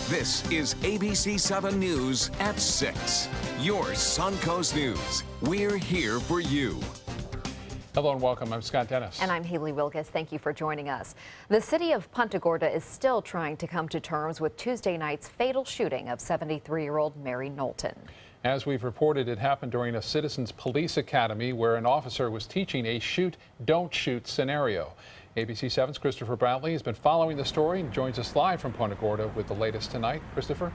This is ABC 7 News at 6. Your Suncoast News. We're here for you. Hello and welcome. I'm Scott Dennis. And I'm Haley Wilkes. Thank you for joining us. The city of Punta Gorda is still trying to come to terms with Tuesday night's fatal shooting of 73-year-old Mary Knowlton. As we've reported, it happened during a Citizens Police Academy where an officer was teaching a shoot, don't shoot scenario. ABC 7's Christopher Bradley has been following the story and joins us live from Punta Gorda with the latest tonight. Christopher?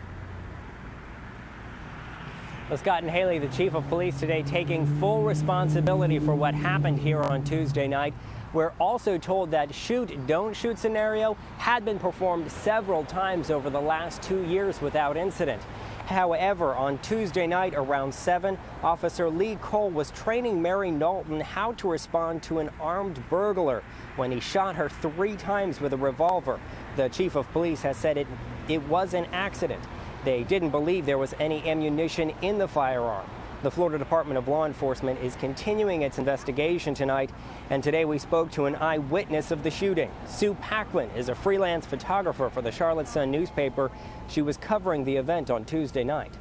Well, Scott and Haley, the chief of police today taking full responsibility for what happened here on Tuesday night. We're also told that shoot, don't shoot scenario had been performed several times over the last 2 years without incident. However, on Tuesday night around 7, Officer Lee Cole was training Mary Knowlton how to respond to an armed burglar when he shot her 3 times with a revolver. The chief of police has said it was an accident. They didn't believe there was any ammunition in the firearm. The Florida Department of Law Enforcement is continuing its investigation tonight, and today we spoke to an eyewitness of the shooting. Sue Packlin is a freelance photographer for the Charlotte Sun newspaper. She was covering the event on Tuesday night.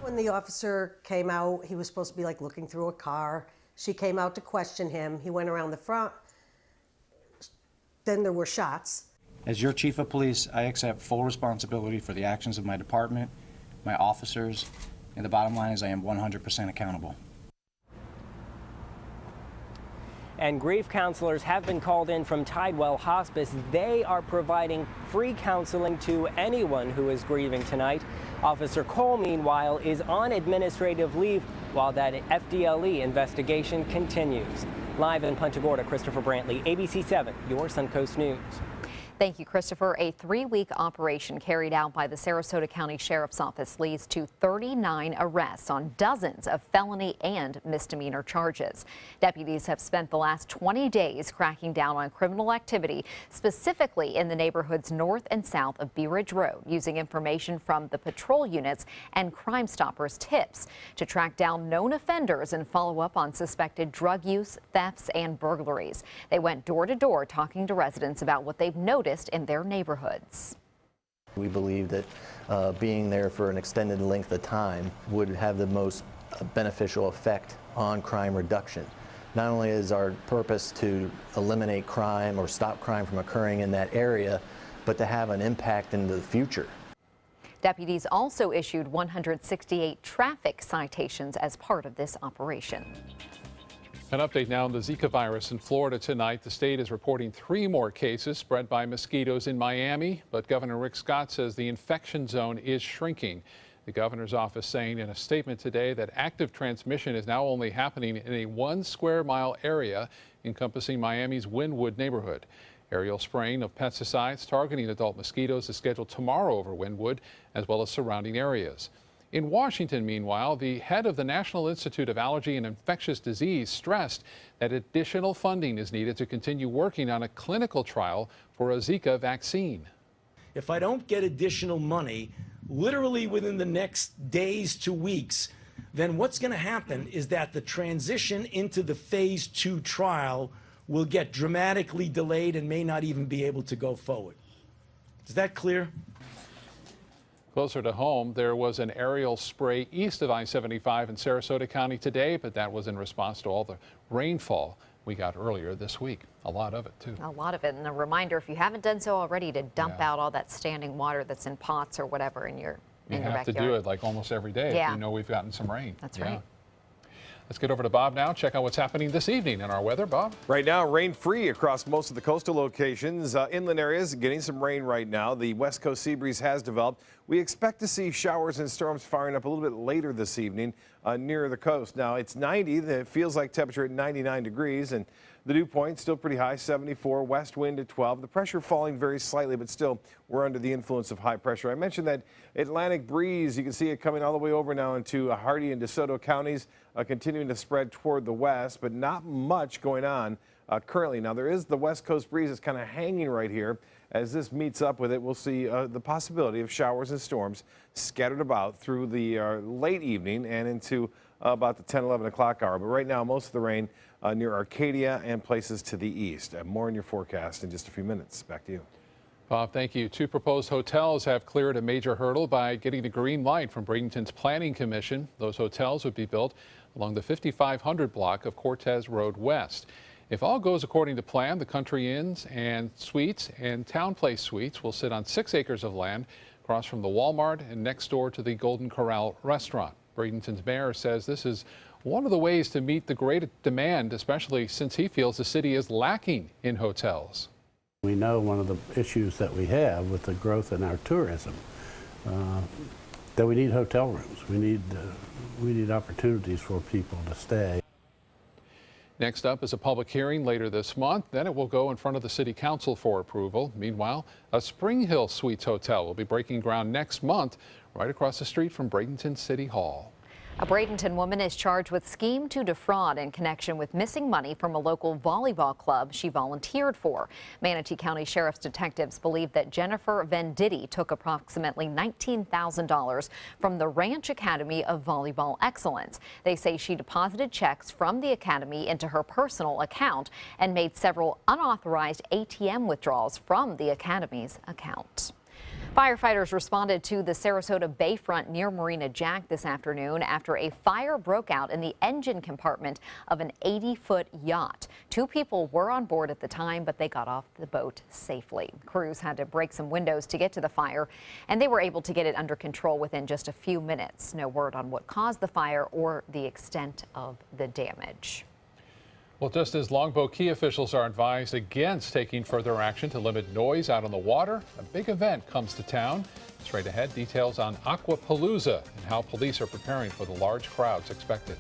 When the officer came out, he was supposed to be like looking through a car. She came out to question him. He went around the front. Then there were shots. As your chief of police, I accept full responsibility for the actions of my department, my officers, and the bottom line is I am 100% accountable. And grief counselors have been called in from Tidewell Hospice. They are providing free counseling to anyone who is grieving tonight. Officer Cole, meanwhile, is on administrative leave while that FDLE investigation continues. Live in Punta Gorda, Christopher Brantley, ABC 7, your Suncoast News. Thank you, Christopher. A 3-week operation carried out by the Sarasota County Sheriff's Office leads to 39 arrests on dozens of felony and misdemeanor charges. Deputies have spent the last 20 days cracking down on criminal activity, specifically in the neighborhoods north and south of Bee Ridge Road, using information from the patrol units and Crime Stoppers tips to track down known offenders and follow up on suspected drug use, thefts, and burglaries. They went door to door talking to residents about what they've noticed in their neighborhoods. We believe that being there for an extended length of time would have the most beneficial effect on crime reduction. Not only is our purpose to eliminate crime or stop crime from occurring in that area, but to have an impact into the future. Deputies also issued 168 traffic citations as part of this operation. An update now on the Zika virus in Florida tonight. The state is reporting 3 more cases spread by mosquitoes in Miami, but Governor Rick Scott says the infection zone is shrinking. The governor's office saying in a statement today that active transmission is now only happening in a 1 square mile area encompassing Miami's Wynwood neighborhood. Aerial spraying of pesticides targeting adult mosquitoes is scheduled tomorrow over Wynwood as well as surrounding areas. In Washington, meanwhile, the head of the National Institute of Allergy and Infectious Disease stressed that additional funding is needed to continue working on a clinical trial for a Zika vaccine. If I don't get additional money, literally within the next days to weeks, then what's going to happen is that the transition into the phase 2 trial will get dramatically delayed and may not even be able to go forward. Is that clear? Closer to home, there was an aerial spray east of I-75 in Sarasota County today, but that was in response to all the rainfall we got earlier this week. A lot of it, too. A lot of it. And a reminder, if you haven't done so already, to dump out all that standing water that's in pots or whatever in your backyard. You have to do it like almost every day if you know we've gotten some rain. That's right. Let's get over to Bob now. Check out what's happening this evening in our weather. Bob? Right now, rain-free across most of the coastal locations. Inland areas getting some rain right now. The west coast sea breeze has developed. We expect to see showers and storms firing up a little bit later this evening near the coast. Now, it's 90. It feels like temperature at 99 degrees, and the dew point still pretty high, 74. West wind at 12. The pressure falling very slightly, but still we're under the influence of high pressure. I mentioned that Atlantic breeze. You can see it coming all the way over now into Hardee and DeSoto counties, continuing to spread toward the west, but not much going on currently. Now, there is the west coast breeze that's kind of hanging right here. As this meets up with it, we'll see the possibility of showers and storms scattered about through the late evening and into about the 10, 11 o'clock hour. But right now, most of the rain near Arcadia and places to the east. More in your forecast in just a few minutes. Back to you. Bob, thank you. 2 proposed hotels have cleared a major hurdle by getting the green light from Bradenton's Planning Commission. Those hotels would be built along the 5500 block of Cortez Road West. If all goes according to plan, the Country Inns and Suites and Town Place Suites will sit on 6 acres of land across from the Walmart and next door to the Golden Corral restaurant. Bradenton's mayor says this is one of the ways to meet the great demand, especially since he feels the city is lacking in hotels. We know one of the issues that we have with the growth in our tourism, that we need hotel rooms. We need opportunities for people to stay. Next up is a public hearing later this month. Then it will go in front of the City Council for approval. Meanwhile, a Spring Hill Suites hotel will be breaking ground next month right across the street from Bradenton City Hall. A Bradenton woman is charged with scheme to defraud in connection with missing money from a local volleyball club she volunteered for. Manatee County Sheriff's detectives believe that Jennifer Venditti took approximately $19,000 from the Ranch Academy of Volleyball Excellence. They say she deposited checks from the academy into her personal account and made several unauthorized ATM withdrawals from the academy's account. Firefighters responded to the Sarasota Bayfront near Marina Jack this afternoon after a fire broke out in the engine compartment of an 80-foot yacht. 2 people were on board at the time, but they got off the boat safely. Crews had to break some windows to get to the fire, and they were able to get it under control within just a few minutes. No word on what caused the fire or the extent of the damage. Well, just as Longboat Key officials are advised against taking further action to limit noise out on the water, a big event comes to town. Straight ahead, details on Aquapalooza and how police are preparing for the large crowds expected.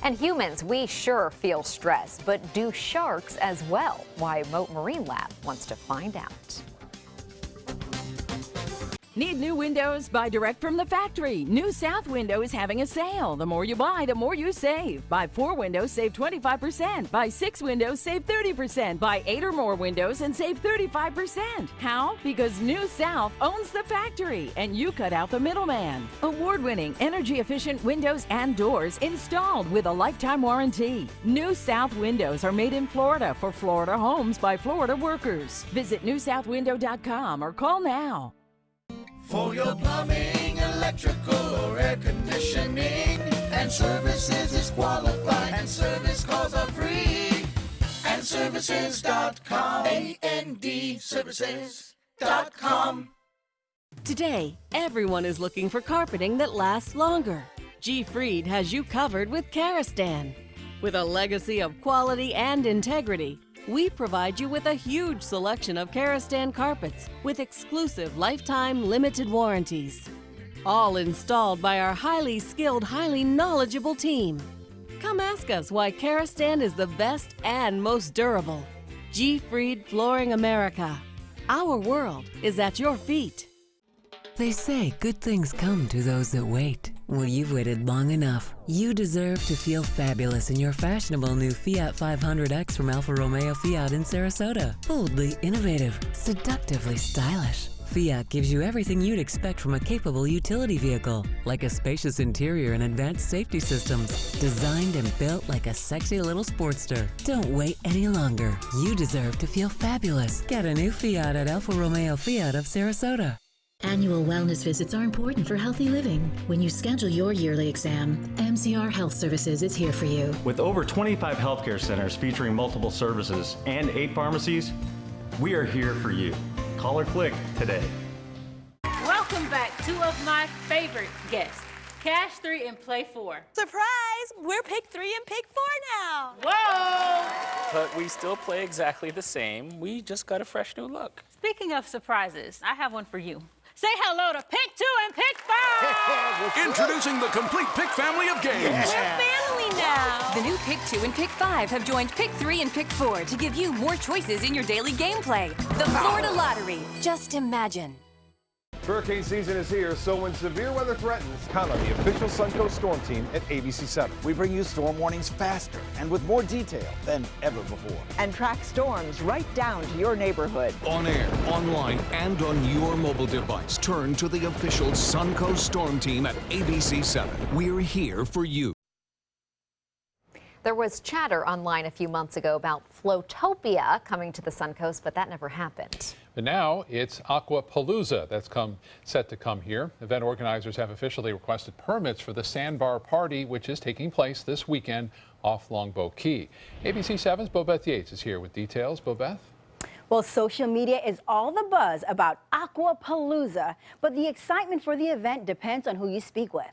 And humans, we sure feel stress, but do sharks as well? Why Moat Marine Lab wants to find out. Need new windows? Buy direct from the factory. New South Window is having a sale. The more you buy, the more you save. Buy 4 windows, save 25%. Buy 6 windows, save 30%. Buy 8 or more windows and save 35%. How? Because New South owns the factory and you cut out the middleman. Award-winning, energy-efficient windows and doors installed with a lifetime warranty. New South Windows are made in Florida for Florida homes by Florida workers. Visit newsouthwindow.com or call now. For your plumbing, electrical, or air conditioning, and services is qualified, and service calls are free. And services.com, A-N-D, services.com. Today, everyone is looking for carpeting that lasts longer. G. Fried has you covered with Karastan. With a legacy of quality and integrity, we provide you with a huge selection of Karastan carpets with exclusive lifetime limited warranties. All installed by our highly skilled, highly knowledgeable team. Come ask us why Karastan is the best and most durable. G. Fried Flooring America. Our world is at your feet. They say good things come to those that wait. Well, you've waited long enough. You deserve to feel fabulous in your fashionable new Fiat 500X from Alfa Romeo Fiat in Sarasota. Boldly innovative, seductively stylish. Fiat gives you everything you'd expect from a capable utility vehicle, like a spacious interior and advanced safety systems, designed and built like a sexy little sportster. Don't wait any longer. You deserve to feel fabulous. Get a new Fiat at Alfa Romeo Fiat of Sarasota. Annual wellness visits are important for healthy living. When you schedule your yearly exam, MCR Health Services is here for you. With over 25 healthcare centers featuring multiple services and 8 pharmacies, we are here for you. Call or click today. Welcome back, 2 of my favorite guests, Cash 3 and Play 4. Surprise! We're Pick 3 and Pick 4 now. Whoa! But we still play exactly the same. We just got a fresh new look. Speaking of surprises, I have one for you. Say hello to Pick 2 and Pick 5! Introducing the complete Pick family of games. We're family now. The new Pick 2 and Pick 5 have joined Pick 3 and Pick 4 to give you more choices in your daily gameplay. The Florida Lottery. Just imagine. Hurricane season is here, so when severe weather threatens, count on the official Suncoast Storm Team at ABC7. We bring you storm warnings faster and with more detail than ever before. And track storms right down to your neighborhood. On air, online, and on your mobile device. Turn to the official Suncoast Storm Team at ABC7. We're here for you. There was chatter online a few months ago about Flowtopia coming to the Suncoast, but that never happened. But now it's Aquapalooza that's set to come here. Event organizers have officially requested permits for the Sandbar Party, which is taking place this weekend off Longboat Key. ABC 7's Bobeth Yates is here with details. Bobeth? Well, social media is all the buzz about Aquapalooza, but the excitement for the event depends on who you speak with.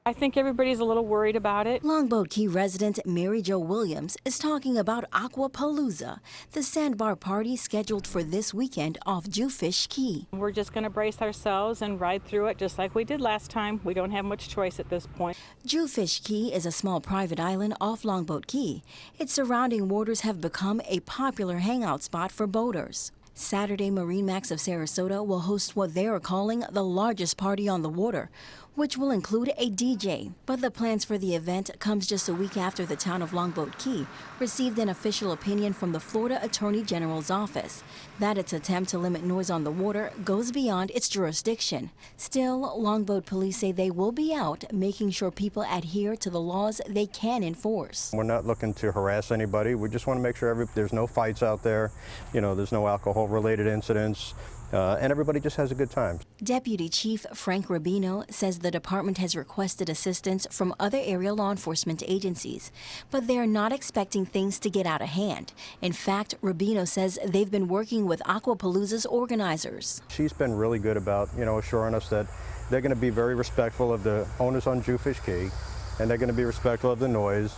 I think everybody's a little worried about it. Longboat Key resident Mary Jo Williams is talking about Aquapalooza, the sandbar party scheduled for this weekend off Jewfish Key. We're just going to brace ourselves and ride through it just like we did last time. We don't have much choice at this point. Jewfish Key is a small private island off Longboat Key. Its surrounding waters have become a popular hangout spot for boaters. Saturday, MarineMax of Sarasota will host what they are calling the largest party on the water, which will include a DJ. But the plans for the event comes just a week after the town of Longboat Key received an official opinion from the Florida Attorney General's office that its attempt to limit noise on the water goes beyond its jurisdiction. Still, Longboat police say they will be out making sure people adhere to the laws they can enforce. We're not looking to harass anybody. We just want to make sure there's no fights out there, there's no alcohol-related incidents. And everybody just has a good time. Deputy Chief Frank Rubino says the department has requested assistance from other area law enforcement agencies, but they are not expecting things to get out of hand. In fact, Rubino says they've been working with Aquapalooza's organizers. She's been really good about, assuring us that they're going to be very respectful of the owners on Jewfish Key, and they're going to be respectful of the noise,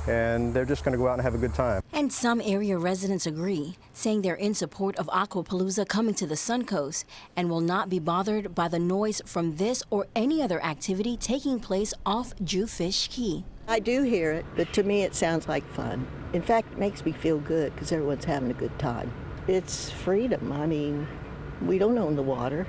and they're just going to go out and have a good time. And some area residents agree, saying they're in support of Aquapalooza coming to the Suncoast and will not be bothered by the noise from this or any other activity taking place off Jewfish Key. I do hear it, but to me it sounds like fun. In fact, it makes me feel good because everyone's having a good time. It's freedom. I mean, we don't own the water.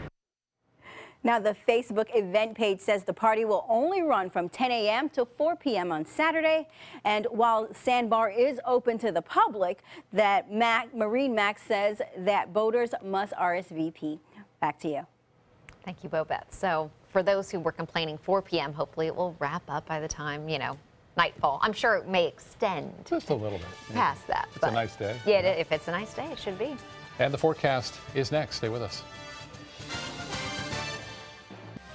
Now, the Facebook event page says the party will only run from 10 a.m. to 4 p.m. on Saturday. And while Sandbar is open to the public, that MarineMax says that boaters must RSVP. Back to you. Thank you, Bobeth. So for those who were complaining 4 p.m., hopefully it will wrap up by the time, nightfall. I'm sure it may extend just a little bit past that. It's a nice day. Yeah, if it's a nice day, it should be. And the forecast is next. Stay with us.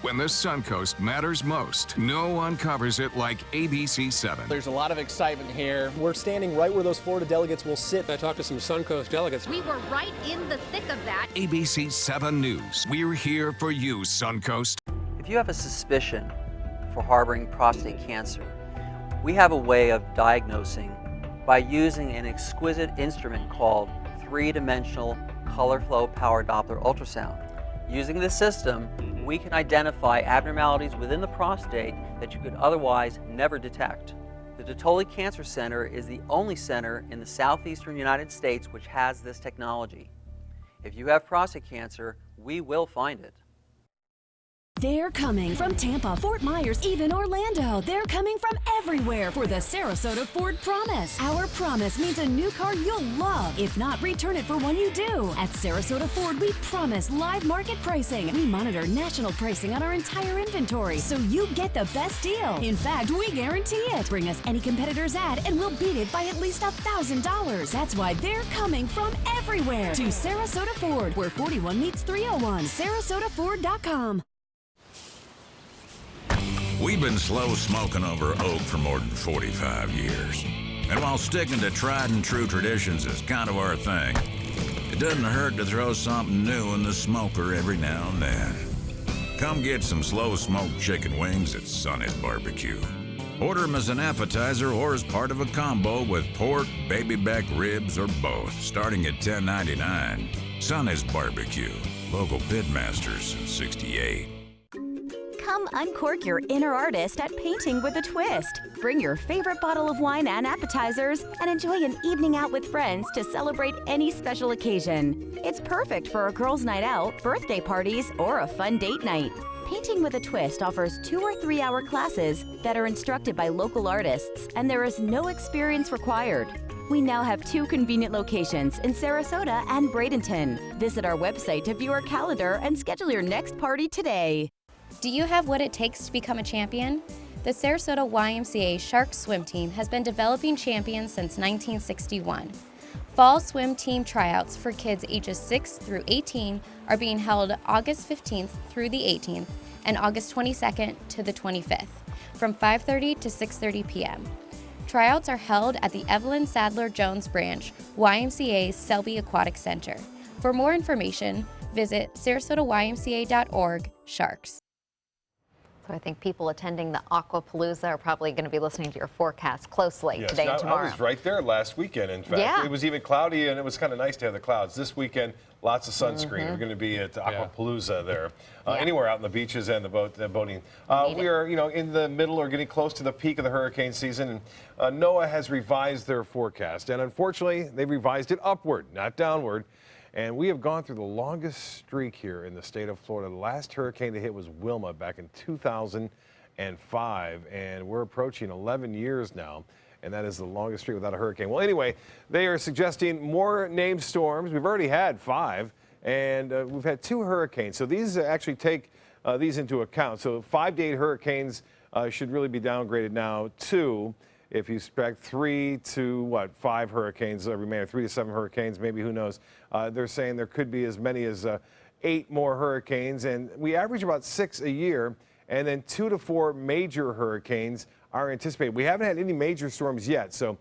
When the Suncoast matters most, no one covers it like ABC 7. There's a lot of excitement here. We're standing right where those Florida delegates will sit. I talked to some Suncoast delegates. We were right in the thick of that. ABC 7 News. We're here for you, Suncoast. If you have a suspicion for harboring prostate cancer, we have a way of diagnosing by using an exquisite instrument called three-dimensional color flow power Doppler ultrasound. Using this system, we can identify abnormalities within the prostate that you could otherwise never detect. The Dottoli Cancer Center is the only center in the southeastern United States which has this technology. If you have prostate cancer, we will find it. They're coming from Tampa, Fort Myers, even Orlando. They're coming from everywhere for the Sarasota Ford Promise. Our promise means a new car you'll love. If not, return it for one you do. At Sarasota Ford, we promise live market pricing. We monitor national pricing on our entire inventory, so you get the best deal. In fact, we guarantee it. Bring us any competitor's ad, and we'll beat it by at least $1,000. That's why they're coming from everywhere to Sarasota Ford, where 41 meets 301. SarasotaFord.com. We've been slow smoking over oak for more than 45 years. And while sticking to tried and true traditions is kind of our thing, it doesn't hurt to throw something new in the smoker every now and then. Come get some slow smoked chicken wings at Sonny's Barbecue. Order them as an appetizer or as part of a combo with pork, baby back ribs, or both, starting at $10.99. Sonny's Barbecue, local pitmasters since '68. Come uncork your inner artist at Painting with a Twist. Bring your favorite bottle of wine and appetizers and enjoy an evening out with friends to celebrate any special occasion. It's perfect for a girls' night out, birthday parties, or a fun date night. Painting with a Twist offers 2 or 3 hour classes that are instructed by local artists, and there is no experience required. We now have 2 convenient locations in Sarasota and Bradenton. Visit our website to view our calendar and schedule your next party today. Do you have what it takes to become a champion? The Sarasota YMCA Shark Swim Team has been developing champions since 1961. Fall swim team tryouts for kids ages 6 through 18 are being held August 15th through the 18th and August 22nd to the 25th from 5:30 to 6:30 p.m. Tryouts are held at the Evelyn Sadler Jones Branch, YMCA's Selby Aquatic Center. For more information, visit SarasotaYMCA.org/sharks. So I think people attending the Aquapalooza are probably going to be listening to your forecast closely Yes, today and tomorrow. I was right there last weekend, in fact. Yeah. It was even cloudy, and it was kind of nice to have the clouds. This weekend, lots of sunscreen. We're going to be at Aquapalooza there. Anywhere out in the beaches and the boating. We are, in the middle or getting close to the peak of the hurricane season. And NOAA has revised their forecast. And unfortunately, they revised it upward, not downward. And we have gone through the longest streak here in the state of Florida. The last hurricane to hit was Wilma back in 2005, and we're approaching 11 years now, and that is the longest streak without a hurricane. Well, anyway, they are suggesting more named storms. We've already had 5, and we've had 2 hurricanes. So these actually take these into account. So 5 to 8 hurricanes should really be downgraded now to, if you expect 3 to 5 hurricanes remaining, 3 to 7 hurricanes, maybe, who knows. They're saying there could be as many as 8 more hurricanes, and we average about 6 a year, and then 2 to 4 major hurricanes are anticipated. We haven't had any major storms yet, so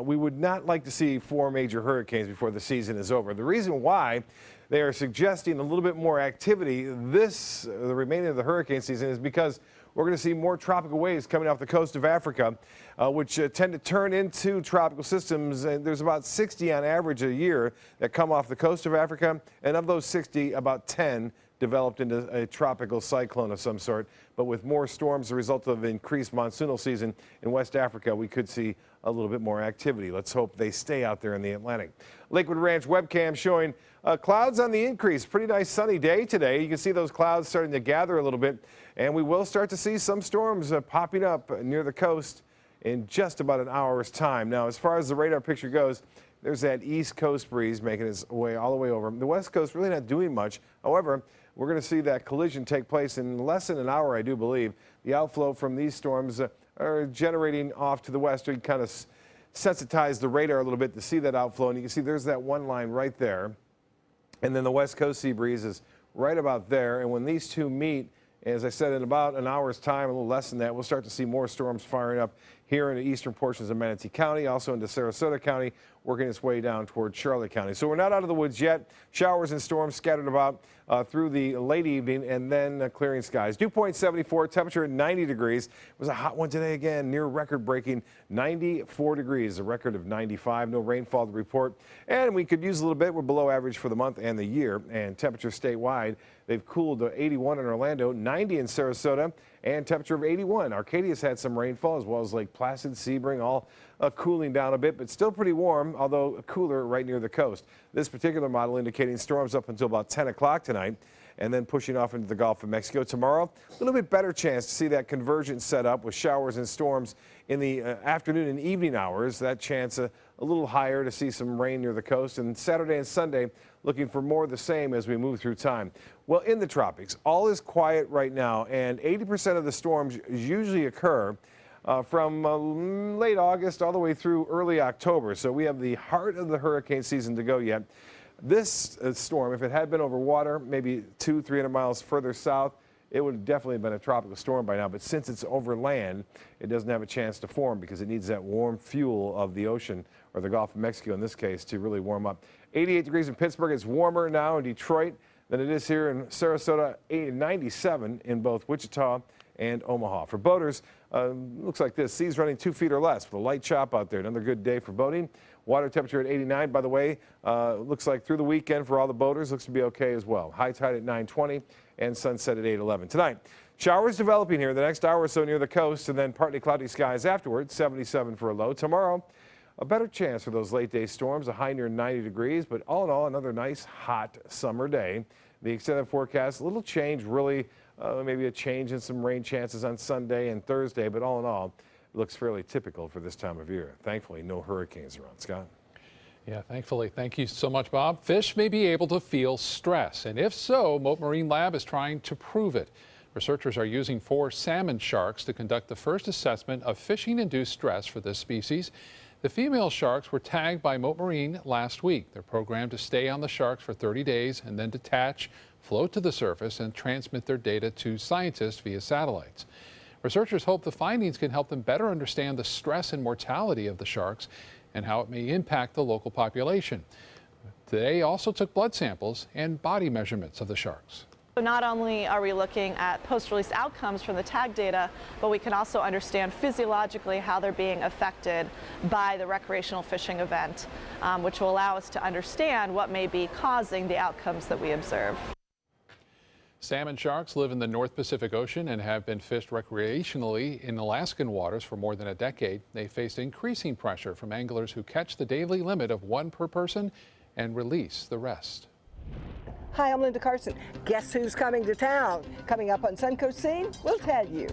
we would not like to see 4 major hurricanes before the season is over. The reason why they are suggesting a little bit more activity the remaining of the hurricane season is because we're going to see more tropical waves coming off the coast of Africa, which tend to turn into tropical systems. And there's about 60 on average a year that come off the coast of Africa. And of those 60, about 10 developed into a tropical cyclone of some sort. But with more storms as a result of increased monsoonal season in West Africa, we could see a little bit more activity. Let's hope they stay out there in the Atlantic. Lakewood Ranch webcam showing clouds on the increase. Pretty nice sunny day today. You can see those clouds starting to gather a little bit, and we will start to see some storms popping up near the coast in just about an hour's time. Now, as far as the radar picture goes, there's that east coast breeze making its way all the way over. The west coast really not doing much. However, we're going to see that collision take place in less than an hour, I do believe. The outflow from these storms are generating off to the west to kind of sensitize the radar a little bit to see that outflow. And you can see there's that one line right there. And then the west coast sea breeze is right about there. And when these two meet, as I said, in about an hour's time, a little less than that, we'll start to see more storms firing up here in the eastern portions of Manatee County, also into Sarasota County, working its way down toward Charlotte County. So we're not out of the woods yet. Showers and storms scattered about through the late evening, and then clearing skies. Dew point 74, temperature at 90 degrees. It was a hot one today again, near record-breaking 94 degrees, a record of 95. No rainfall to report, and we could use a little bit. We're below average for the month and the year, and temperature statewide. They've cooled to 81 in Orlando, 90 in Sarasota, and temperature of 81. Arcadia's had some rainfall, as well as Lake Placid, Sebring, all cooling down a bit, but still pretty warm, although cooler right near the coast. This particular model indicating storms up until about 10 o'clock tonight, and then pushing off into the Gulf of Mexico. Tomorrow, a little bit better chance to see that convergence set up with showers and storms in the afternoon and evening hours. That chance a little higher to see some rain near the coast. And Saturday and Sunday, looking for more of the same as we move through time. Well, in the tropics, all is quiet right now, and 80% of the storms usually occur from late August all the way through early October. So we have the heart of the hurricane season to go yet. This storm, if it had been over water, maybe 200-300 miles further south, it would have definitely been a tropical storm by now. But since it's over land, it doesn't have a chance to form because it needs that warm fuel of the ocean, or the Gulf of Mexico in this case, to really warm up. 88 degrees in Pittsburgh. It's warmer now in Detroit than it is here in Sarasota. 97 in both Wichita and Omaha. For boaters, looks like this. Seas running 2 feet or less with a light chop out there. Another good day for boating. Water temperature at 89, by the way. Looks like through the weekend for all the boaters looks to be okay as well. High tide at 9:20 and sunset at 8:11. Tonight, showers developing here the next hour or so near the coast, and then partly cloudy skies afterwards. 77 for a low. Tomorrow, a better chance for those late day storms, a high near 90 degrees, but all in all, another nice hot summer day. The extended forecast, a little change really, maybe a change in some rain chances on Sunday and Thursday, but all in all, it looks fairly typical for this time of year. Thankfully, no hurricanes around. Scott? Yeah, thankfully. Thank you so much, Bob. Fish may be able to feel stress, and if so, Mote Marine Lab is trying to prove it. Researchers are using 4 salmon sharks to conduct the first assessment of fishing-induced stress for this species. The female sharks were tagged by Mote Marine last week. They're programmed to stay on the sharks for 30 days and then detach, float to the surface, and transmit their data to scientists via satellites. Researchers hope the findings can help them better understand the stress and mortality of the sharks and how it may impact the local population. They also took blood samples and body measurements of the sharks. So not only are we looking at post-release outcomes from the tag data, but we can also understand physiologically how they're being affected by the recreational fishing event, which will allow us to understand what may be causing the outcomes that we observe. Salmon sharks live in the North Pacific Ocean and have been fished recreationally in Alaskan waters for more than a decade. They face increasing pressure from anglers who catch the daily limit of 1 per person and release the rest. Hi, I'm Linda Carson. Guess who's coming to town? Coming up on Suncoast Scene, we'll tell you.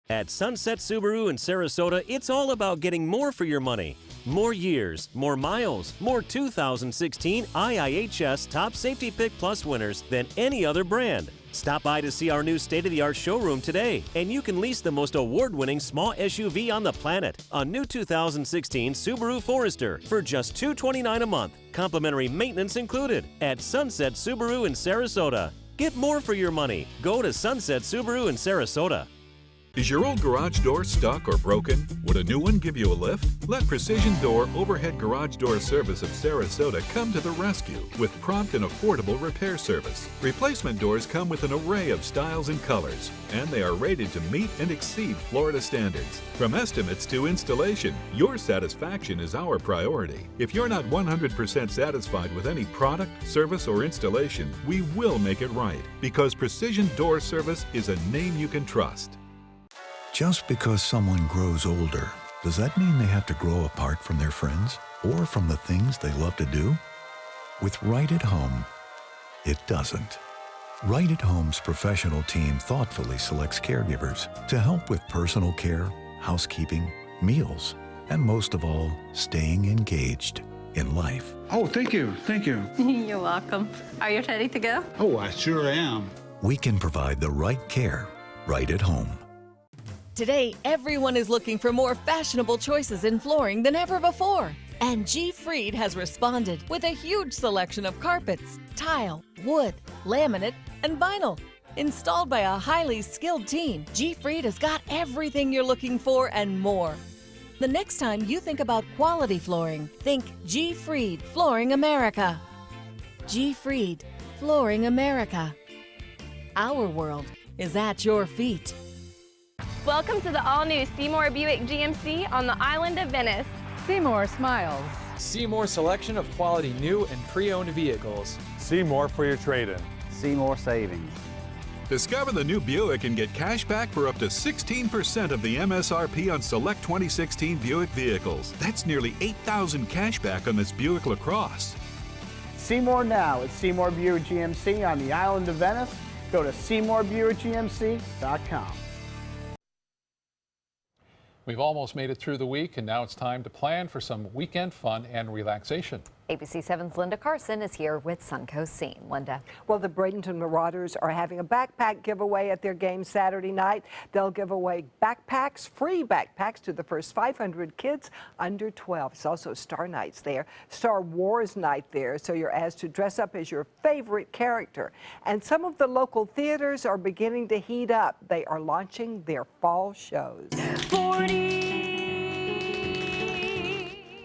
At Sunset Subaru in Sarasota, it's all about getting more for your money. More years, more miles, more 2016 IIHS Top Safety Pick Plus winners than any other brand. Stop by to see our new state-of-the-art showroom today, and you can lease the most award-winning small SUV on the planet, a new 2016 Subaru Forester, for just $229 a month. Complimentary maintenance included at Sunset Subaru in Sarasota. Get more for your money. Go to Sunset Subaru in Sarasota. Is your old garage door stuck or broken? Would a new one give you a lift? Let Precision Door Overhead Garage Door Service of Sarasota come to the rescue with prompt and affordable repair service. Replacement doors come with an array of styles and colors, and they are rated to meet and exceed Florida standards. From estimates to installation, your satisfaction is our priority. If you're not 100% satisfied with any product, service, or installation, we will make it right, because Precision Door Service is a name you can trust. Just because someone grows older, does that mean they have to grow apart from their friends or from the things they love to do? With Right at Home, it doesn't. Right at Home's professional team thoughtfully selects caregivers to help with personal care, housekeeping, meals, and most of all, staying engaged in life. Oh, thank you. Thank you. You're welcome. Are you ready to go? Oh, I sure am. We can provide the right care right at home. Today, everyone is looking for more fashionable choices in flooring than ever before. And G. Fried has responded with a huge selection of carpets, tile, wood, laminate, and vinyl. Installed by a highly skilled team, G. Fried has got everything you're looking for and more. The next time you think about quality flooring, think G. Fried Flooring America. G. Fried Flooring America. Our world is at your feet. Welcome to the all-new Seymour Buick GMC on the island of Venice. Seymour smiles. Seymour selection of quality new and pre-owned vehicles. Seymour for your trade-in. Seymour savings. Discover the new Buick and get cash back for up to 16% of the MSRP on select 2016 Buick vehicles. That's nearly $8,000 cash back on this Buick LaCrosse. Seymour now at Seymour Buick GMC on the island of Venice. Go to SeymourBuickGMC.com. We've almost made it through the week, and now it's time to plan for some weekend fun and relaxation. ABC 7's Linda Carson is here with Suncoast Scene. Linda. Well, the Bradenton Marauders are having a backpack giveaway at their game Saturday night. They'll give away backpacks, free backpacks to the first 500 kids under 12. It's also Star Nights there, Star Wars Night there, so you're asked to dress up as your favorite character. And some of the local theaters are beginning to heat up. They are launching their fall shows.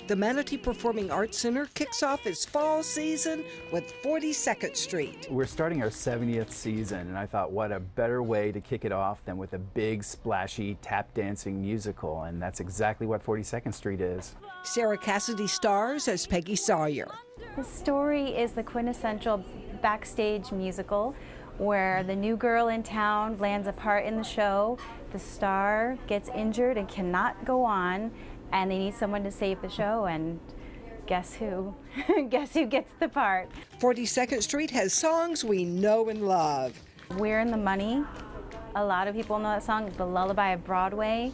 The Manatee Performing Arts Center kicks off its fall season with 42nd Street. We're starting our 70th season, and I thought, what a better way to kick it off than with a big, splashy, tap dancing musical, and that's exactly what 42nd Street is. Sarah Cassidy stars as Peggy Sawyer. The story is the quintessential backstage musical where the new girl in town lands a part in the show, the star gets injured and cannot go on, and they need someone to save the show, and guess who? Guess who gets the part? 42nd Street has songs we know and love. We're in the Money. A lot of people know that song, The Lullaby of Broadway,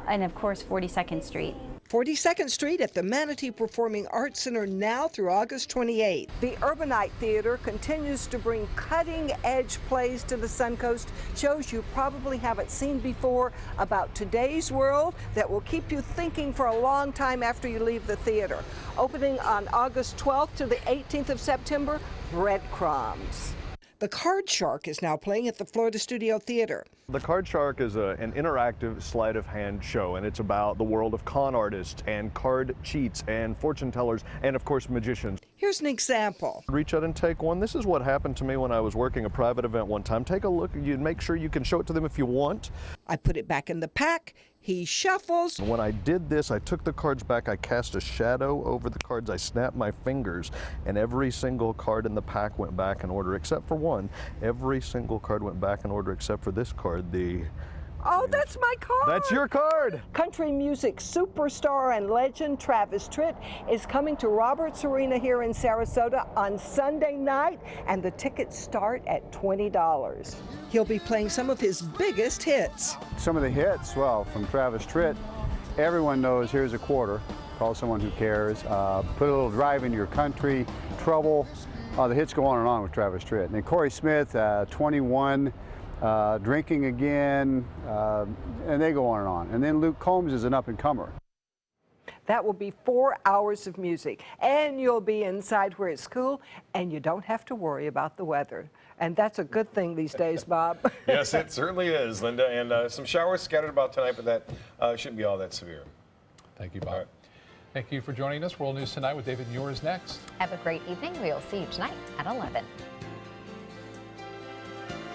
and of course 42nd Street. 42nd Street at the Manatee Performing Arts Center now through August 28th. The Urbanite Theater continues to bring cutting-edge plays to the Suncoast, shows you probably haven't seen before about today's world that will keep you thinking for a long time after you leave the theater. Opening on August 12th to the 18th of September, Breadcrumbs. The Card Shark is now playing at the Florida Studio Theater. The Card Shark is an interactive sleight of hand show, and it's about the world of con artists and card cheats and fortune tellers and, of course, magicians. Here's an example. Reach out and take one. This is what happened to me when I was working a private event one time. Take a look. You make sure you can show it to them if you want. I put it back in the pack. He shuffles. When I did this, I took the cards back, I cast a shadow over the cards, I snapped my fingers, and every single card in the pack went back in order except for one. Every single card went back in order except for this card, Oh, that's my card! That's your card! Country music superstar and legend Travis Tritt is coming to Roberts Arena here in Sarasota on Sunday night, and the tickets start at $20. He'll be playing some of his biggest hits. Some of the hits, well, from Travis Tritt, everyone knows Here's a Quarter, Call Someone Who Cares, Put a Little Drive in Your Country, Trouble. The hits go on and on with Travis Tritt. And then Corey Smith, 21, Drinking Again, and they go on and on. And then Luke Combs is an up-and-comer. That will be 4 hours of music, and you'll be inside where it's cool, and you don't have to worry about the weather. And that's a good thing these days, Bob. Yes, it certainly is, Linda. And some showers scattered about tonight, but that shouldn't be all that severe. Thank you, Bob. Thank you for joining us. World News Tonight with David Muir is next. Have a great evening. We'll see you tonight at 11.